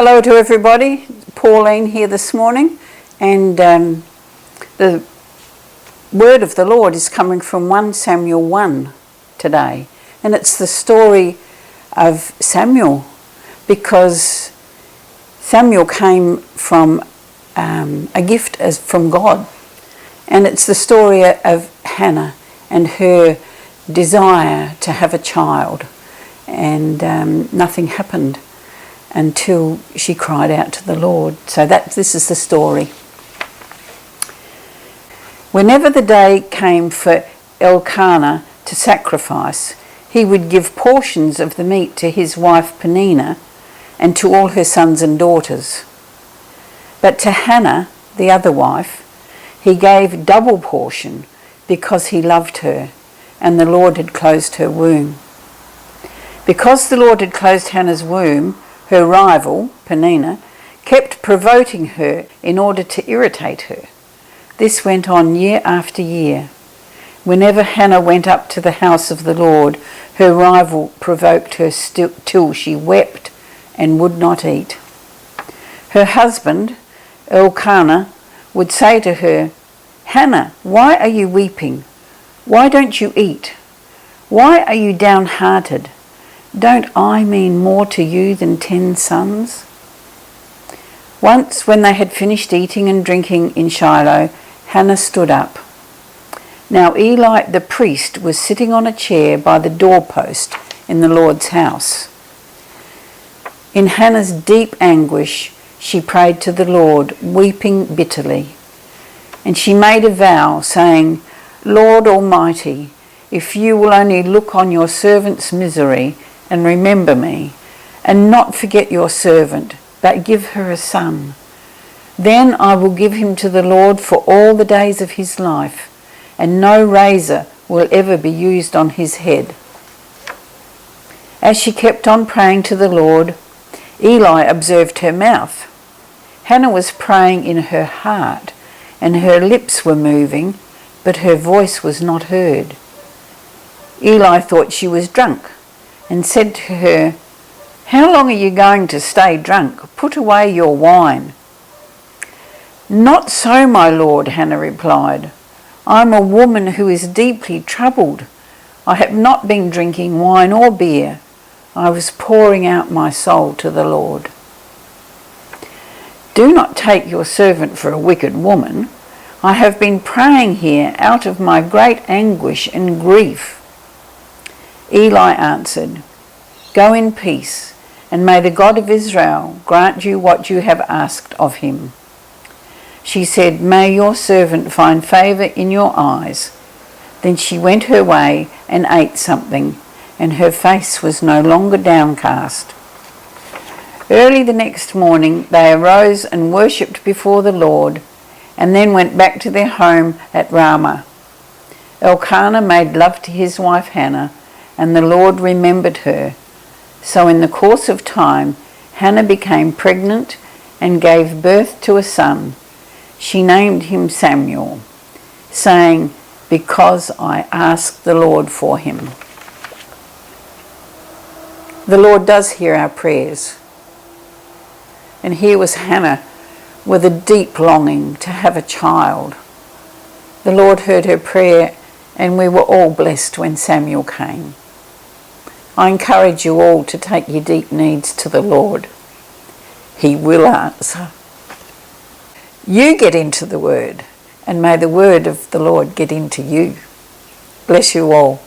Hello to everybody, Pauline here this morning, and the word of the Lord is coming from 1 Samuel 1 today, and it's the story of Samuel, because Samuel came from a gift from God, and it's the story of Hannah and her desire to have a child, and nothing happened until she cried out to the Lord. So this is the story. Whenever the day came for Elkanah to sacrifice, he would give portions of the meat to his wife Peninnah and to all her sons and daughters. But to Hannah, the other wife, he gave double portion because he loved her, and the Lord had closed her womb. Because the Lord had closed Hannah's womb, her rival, Peninnah, kept provoking her in order to irritate her. This went on year after year. Whenever Hannah went up to the house of the Lord, her rival provoked her till she wept and would not eat. Her husband, Elkanah, would say to her, "Hannah, why are you weeping? Why don't you eat? Why are you downhearted? Don't I mean more to you than 10 sons?" Once, when they had finished eating and drinking in Shiloh, Hannah stood up. Now Eli the priest was sitting on a chair by the doorpost in the Lord's house. In Hannah's deep anguish, she prayed to the Lord, weeping bitterly. And she made a vow, saying, "Lord Almighty, if you will only look on your servant's misery and remember me, and not forget your servant, but give her a son, then I will give him to the Lord for all the days of his life, and no razor will ever be used on his head." As she kept on praying to the Lord, Eli observed her mouth. Hannah was praying in her heart, and her lips were moving, but her voice was not heard. Eli thought she was drunk, and said to her, "How long are you going to stay drunk? Put away your wine." "Not so, my lord," Hannah replied. "I am a woman who is deeply troubled. I have not been drinking wine or beer. I was pouring out my soul to the Lord." "Do not take your servant for a wicked woman. I have been praying here out of my great anguish and grief." Eli answered, "Go in peace, and may the God of Israel grant you what you have asked of him." She said, "May your servant find favour in your eyes." Then she went her way and ate something, and her face was no longer downcast. Early the next morning they arose and worshipped before the Lord, and then went back to their home at Ramah. Elkanah made love to his wife Hannah, and the Lord remembered her. So in the course of time, Hannah became pregnant and gave birth to a son. She named him Samuel, saying, "Because I asked the Lord for him." The Lord does hear our prayers. And here was Hannah with a deep longing to have a child. The Lord heard her prayer, and we were all blessed when Samuel came. I encourage you all to take your deep needs to the Lord. He will answer. You get into the Word, and may the Word of the Lord get into you. Bless you all.